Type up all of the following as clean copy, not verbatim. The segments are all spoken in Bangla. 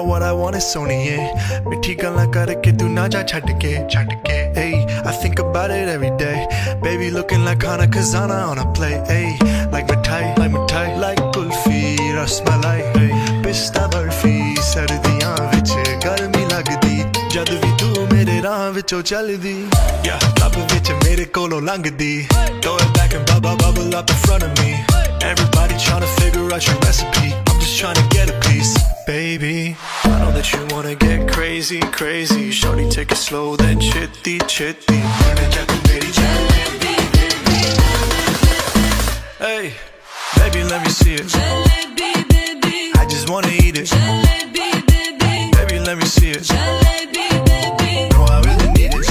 got what I want, it's only in. Mithi galan karke tu na ja chhad ke. Hey, I think about it every day. Baby looking like Hana Kazana on a plate. Hey, like mithai, like kulfi, rasmalai. Pista barfi, sardiyan vich garmi lagdi. Jad vi tu mere raah vichon chaldi. Yeah, lab vich mere kolo langdi. Throw it back and bubble up in front of me. Everybody trying to figure out your recipe. I'm just trying to get a piece. Baby, I know that you wanna get crazy. Shorty, take it slow, then chitty. Hey, baby, let me see it. I just wanna eat it. Baby, let me see it. No, I really need it.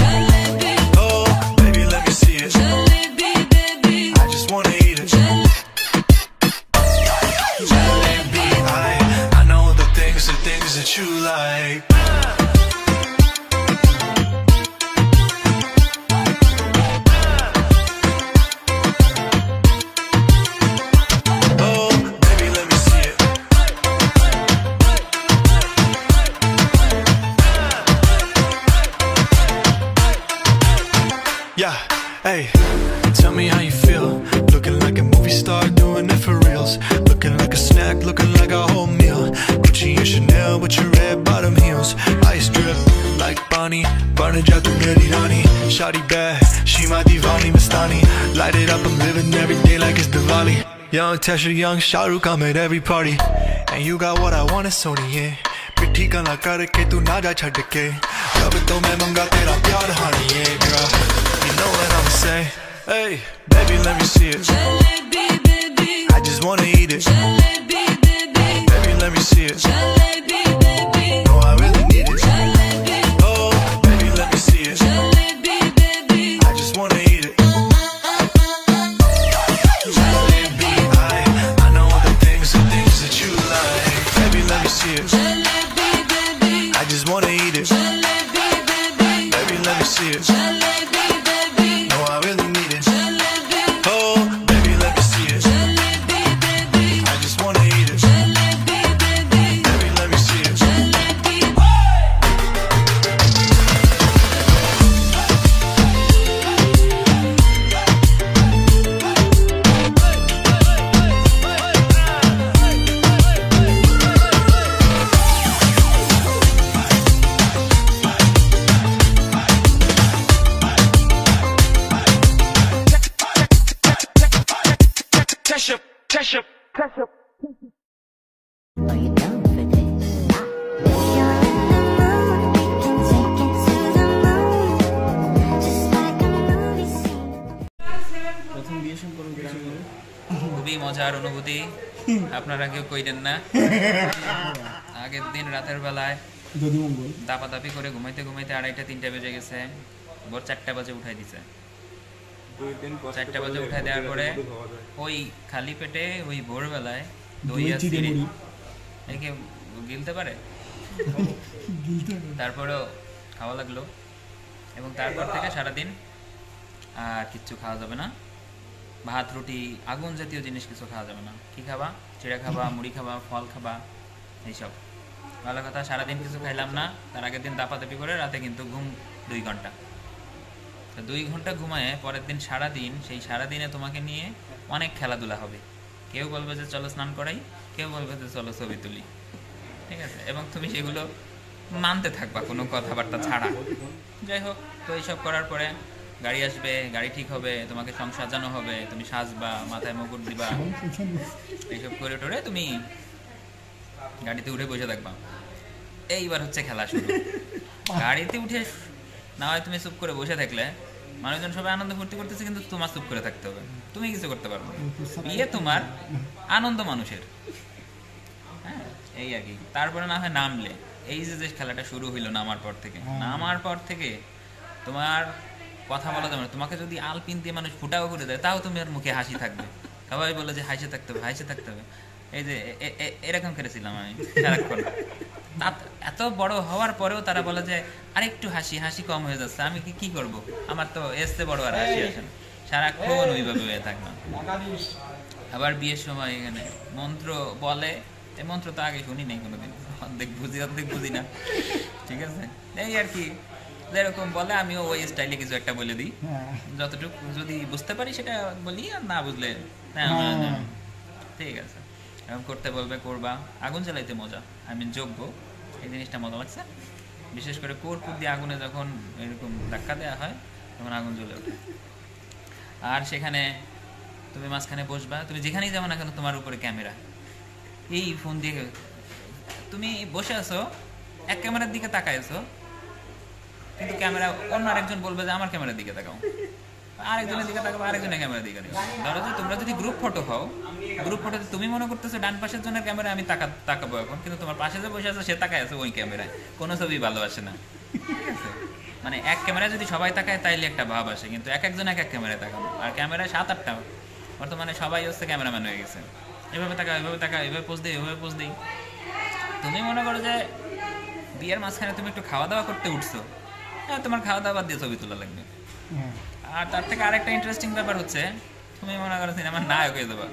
Oh, baby, let me see it. I just wanna eat it. I know the things that you like. Oh, baby, let me see it. Yeah, hey, tell me how you feel. Looking like a movie star, doing it for reals. Looking like a snack, looking like a whole meal. Gucci and Chanel with your red bottom heels. Ice drip like Bonnie, burning out the meri rani. Shawty bad, she my divani mastani. Light it up, I'm living every day like it's Diwali. Young Tesha, young Shah Rukh, I'm at every party. And you got what I want, it's only in. Mithi galan karke tu na ja chhad ke. Rab to main manga tera pyar honey, yeah girl. You know what I'ma say. Hey, baby, let me see it. I just wanna eat it. Baby, let me see it. No, I really need it. Oh, baby, let me see it. I just wanna eat it. I know the things that you like. Baby, let me see it. I just wanna eat it. Baby, let me see it. No, I really need it. Oh, baby, let me see it. I just wanna eat it. Baby, let me see it. Tesha. Are you down for this? If you're in the mood, we can take it to the moon. Just like a movie scene. প্রথম বিয়ে সম্পর্কে খুবই মজার অনুভূতি। আপনারা কেউ কইলেন না। আগের দিন রাতের বেলায় দাপাদাপি করে ঘুমাইতে 2:30-3টা বেজে গেছে। ভোর 4টা বাজে উঠাই দিছে। 4টা বাজে উঠাই দেওয়ার পরে ওই খালি পেটে ওই ভোরবেলায় দই আর চিড়ে একে গিলতে পারে। তারপরেও খাওয়া লাগলো এবং তারপর থেকে সারাদিন আর কিচ্ছু খাওয়া যাবে না। ভাত রুটি আগুন জাতীয় জিনিস কিছু খাওয়া যাবে না। কি খাবা? চিড়া খাবা, মুড়ি খাবা, ফল খাবা, এইসব। ভালো কথা, সারাদিন কিছু খাইলাম না। তার আগের দিন দাপাদাপি করে রাতে কিন্তু ঘুম 2 ঘন্টা। 2 ঘন্টা ঘুমায় পরের দিন সারাদিন, সেই সারাদিনে তোমাকে নিয়ে অনেক খেলাধুলা হবে। কেউ বলবে যে চলো স্নান করাই, কেউ বলবে যে চলো ছবি তুলি, ঠিক আছে? এবং তুমি সেগুলো মানতে থাকবা কোনো কথাবার্তা ছাড়া। যাই হোক, তো এইসব করার পরে গাড়ি আসবে, গাড়ি ঠিক হবে, তোমাকে সাজানো হবে, তুমি সাজবা, মাথায় মুকুট দিবা, এইসব করে টোরে তুমি গাড়িতে উঠে বসে থাকবা। এইবার হচ্ছে খেলা শুরু। গাড়িতে উঠে না হয় তুমি চুপ করে বসে থাকলে মানুষজন সবাই আনন্দ ফুর্তি করতেছে, কিন্তু তোমার চুপ করে থাকতে হবে, তুমি কিছু করতে পারবে না। বিয়ে তোমার, আনন্দ মানুষের। হ্যাঁ, এই আর কি। তারপরে না হয় নামলে, এই যে খেলাটা শুরু হইলো নামার পর থেকে তোমার কথা বলা যাবে না। তোমাকে যদি আলপিন দিয়ে মানুষ ফুটাও করে দেয়, তাও তোমার মুখে হাসি থাকবে। সবাই বলে যে হাসি থাকতে হবে। এই যে এরকম করেছিলাম আমি সারাক্ষণ। এত বড় হওয়ার পরেও তারা বলে যে আরেকটু হাসি কম হয়ে যাচ্ছে। আমি কি করব? আমার তো এসে বড় আর হাসি আসে না, সারাক্ষণ ওইভাবে হয়ে থাকলাম। আবার বিয়ের সময় এখানে মন্ত্র বলে, এই মন্ত্র তো আগে শুনি নাই কোনোদিন, অর্ধেক বুঝি না, ঠিক আছে। এই আর কি যেরকম বলে আমিও ওই স্টাইলে কিছু একটা বলে দিই, হ্যাঁ যতটুকু যদি বুঝতে পারি সেটা বলি, আর না বুঝলে ঠিক আছে। এরকম করতে বলবে, করবা। আগুন জ্বালাইতে মজা, যোগ্য, এই জিনিসটা মজা লাগছে। বিশেষ করে কর্পূর দিয়ে আগুনে যখন এরকম ধাক্কা দেওয়া হয় তখন আগুন জ্বলে ওঠে। আর সেখানে তুমি মাঝখানে বসবা, তুমি যেখানেই যাবো না কেন তোমার উপরে ক্যামেরা, এই ফোন দিয়ে তুমি বসে আছো, এক ক্যামেরার দিকে তাকাইছো, কিন্তু ক্যামেরা অন্য আরেকজন বলবে যে আমার ক্যামেরার দিকে তাকাও, আরেকজনের দিকে তাকাবো, আরেকজনের ক্যামেরার দিকে তাকাবো। ধরো যে তোমরা যদি গ্রুপ ফটো হও, গ্রুপ ফটোতে তুমি মনে করতেছো ডান পাশের জনের ক্যামেরা আমি তাকাবো এখন, কিন্তু তোমার পাশে যে বসে আছে সে তাকায় আছে ওই ক্যামেরায়, কোনো ছবি ভালো আসে না, ঠিক আছে। মানে এক ক্যামেরায় যদি সবাই তাকায় তাইলে একটা ভাব আসে, কিন্তু এক একজন এক এক ক্যামেরায় তাকানো, আর ক্যামেরায় 7-8টা, বর্তমানে সবাই হচ্ছে ক্যামেরাম্যান হয়ে গেছে, এভাবে তাকা, এভাবে তাকা, এভাবে পোজ দিই, এভাবে পোজ দিই। তুমি মনে করো যে বিয়ের মাঝখানে তুমি একটু খাওয়া দাওয়া করতে উঠছো, হ্যাঁ তোমার খাওয়া দাওয়া দিয়ে ছবি তোলা লাগবে। হ্যাঁ আর তার থেকে আরেকটা ইন্টারেস্টিং ব্যাপার হচ্ছে, তুমি মনে করো সিনেমার নায়ক হয়ে যাবা,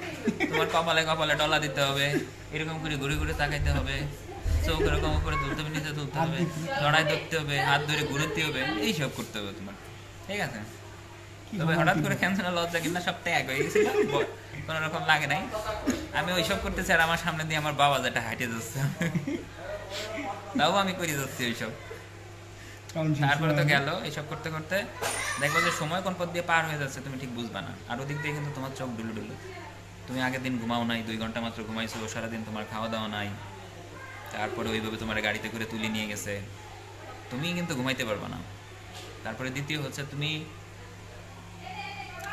তোমার কপালে কপালে ডলা দিতে হবে, এরকম করে ঘুরে ঘুরে তাকাইতে হবে, চোখ এরকম করে তুলতে হবে, নিচে তুলতে হবে, লড়াই ধরতে হবে, হাত ধরে ঘুরতে হবে, এইসব করতে হবে তোমার, ঠিক আছে। তবে হঠাৎ করে কেন যেন লজ্জা কিনা সব ত্যাগ হয়ে গেছিল, কোনো রকম লাগে নাই। আমি ওইসব করতেছি আর আমার সামনে দিয়ে আমার বাবা যেটা হাঁটে যাচ্ছে, তাও আমি করে যাচ্ছি ওইসব। তারপরে তো গেল এইসব করতে করতে, দেখো যে সময় কোন পথ দিয়ে পার হয়ে যাচ্ছে তুমি ঠিক বুঝবা না, আর ওদিক দিয়ে কিন্তু তোমার চোখ ডুলু ডুলু, তুমি আগের দিন ঘুমাও নাই, 2 ঘন্টা মাত্র ঘুমাইছো, সারাদিন তোমার খাওয়া দাওয়া নাই, তারপরে ওইভাবে তোমার গাড়িতে করে তুলে নিয়ে গেছে, তুমি কিন্তু ঘুমাইতে পারবা না। তারপরে দ্বিতীয় হচ্ছে তুমি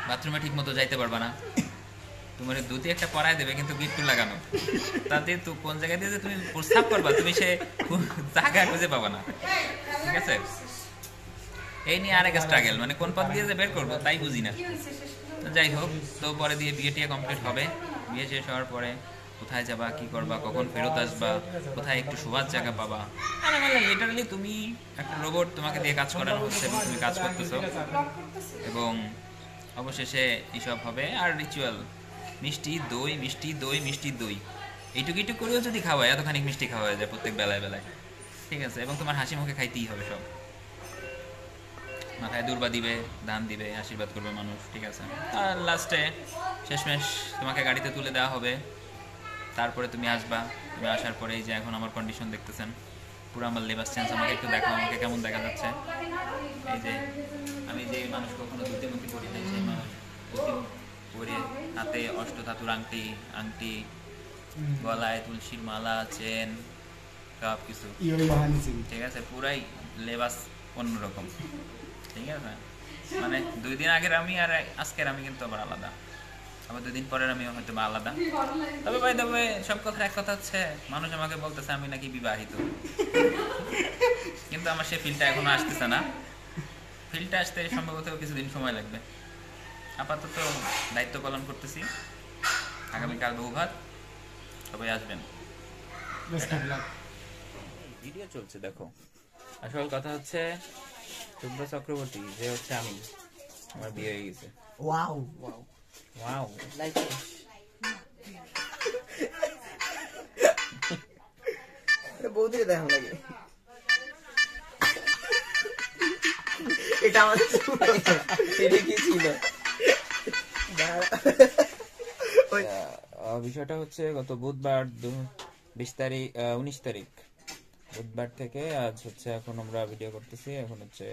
বাথরুমে ঠিক মতো যাইতে পারবা না, তোমার দুটি একটা পরায় দেবে কিন্তু গিট্টু লাগানো, তাতে তো কোন জায়গা দিয়ে যে তুমি প্রস্তাব করবা তুমি সে জায়গা খুঁজে পাবা না, ঠিক আছে। এই নিয়ে আরেক স্ট্রাগল, মানে কোন পথ দিয়ে যে বের করবো তাই বুঝি না। যাই হোক, তো পরে দিয়ে বিয়ে টিয়ে কমপ্লিট হবে, বিয়ে শেষ হওয়ার পরে কোথায় যাবা, কি করবা, কখন ফেরত আসবা, কোথায় একটু শোবার জায়গা পাবা, আরে মানে লিটারালি তুমি একটা রোবট, তোমাকে দিয়ে কাজ করানো হচ্ছে এবং তুমি কাজ করতেছো, এবং অবশেষে এইসব হবে। আর রিচুয়াল, মিষ্টি দই, মিষ্টি দই, মিষ্টি দই, এইটুকু এইটুকু করেও যদি খাওয়ায় এতখানি মিষ্টি খাওয়া যায় প্রত্যেক বেলায় বেলায়, ঠিক আছে। এবং তোমার হাসি মুখে খাইতেই হবে সব, মাথায় দুর্বা দিবে, দান দিবে, আশীর্বাদ করবে মানুষ, ঠিক আছে। আর লাস্টে শেষমেশ তোমাকে গাড়িতে তুলে দেওয়া হবে, তারপরে তুমি আসবা। তুমি আসার পরে এই যে এখন আমার কন্ডিশন দেখতেছেন, পুরো আমার লেবাস চেঞ্জ, আমাকে একটু দেখো আমাকে কেমন দেখা যাচ্ছে। এই যে আমি যে মানুষ কখনো ধুতিমুতি পরি নাই সেই মানুষ ধুতি পরে, হাতে অষ্টধাতুর আংটি, গলায় তুলসীর মালা, চেন, সব কিছু, ঠিক আছে। পুরাই লেবাস অন্যরকম, ঠিক আছে। মানে 2 দিন আগের আমি আর আজকের আমি কিন্তু আবার আলাদা, আবার 2 দিন পরের আমিও হয়তো আলাদা। তবে ভাই তবে সব কথার এক কথা হচ্ছে, মানুষ আমাকে বলতেছে আমি নাকি বিবাহিত, কিন্তু আমার সেই ফিলটা এখনো আসতেছে না। ফিলটা আসতে সম্ভবত কিছুদিন সময় লাগবে। আপাতত দায়িত্ব পালন করতেছি, আগামীকাল বৌভাত, সবাই আসবেন। ভিডিও চলছে দেখো। আসল কথা হচ্ছে শুভ্র চক্রবর্তী যে হচ্ছে আমি, আমার বিয়ে হয়ে গেছে। ওয়াও ওয়াও ওয়াও, লাইক বৌদিকে দেখা লাগে, এটা আমাদের এটা কি ছিল? বিষয়টা হচ্ছে গত বুধবার 19 তারিখ বুধবার থেকে আজ হচ্ছে, এখন আমরা ভিডিও করতেছি, এখন হচ্ছে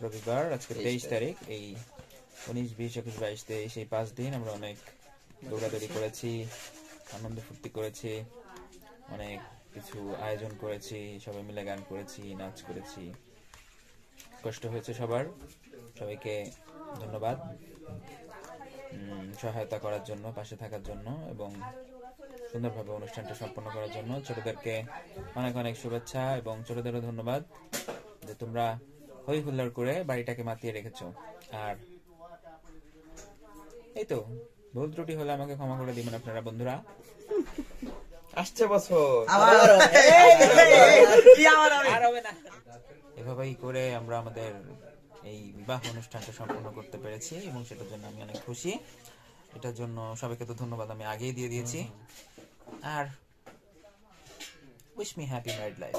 রবিবার, আজকে 23 তারিখ। এই 19, 20, 21, 22, 23 এই 5 দিন আমরা অনেক দৌড়াদৌড়ি করেছি, আনন্দ ফুর্তি করেছি, অনেক কিছু আয়োজন করেছি, সবাই মিলে গান করেছি, নাচ করেছি, কষ্ট হয়েছে সবার। সবাইকে ধন্যবাদ সহায়তা করার জন্য, পাশে থাকার জন্য এবং সুন্দরভাবে অনুষ্ঠানটা সম্পন্ন করার জন্য। ছোটদেরকে অনেক অনেক শুভেচ্ছা এবং ছোটদেরও ধন্যবাদ যে তোমরা হই হুল্লোড় করে বাড়িটাকে মাতিয়ে রেখেছো। আর এই তো, ভুল ত্রুটি হলে আমাকে ক্ষমা করে দিবেন আপনারা বন্ধুরা। আসছে বছর এভাবেই করে আমরা আমাদের এই বিবাহ অনুষ্ঠানটা সম্পন্ন করতে পেরেছি এবং সেটার জন্য আমি অনেক খুশি। এটার জন্য সবাইকে তো ধন্যবাদ আমি আগেই দিয়ে দিয়েছি। আর wish me happy married life.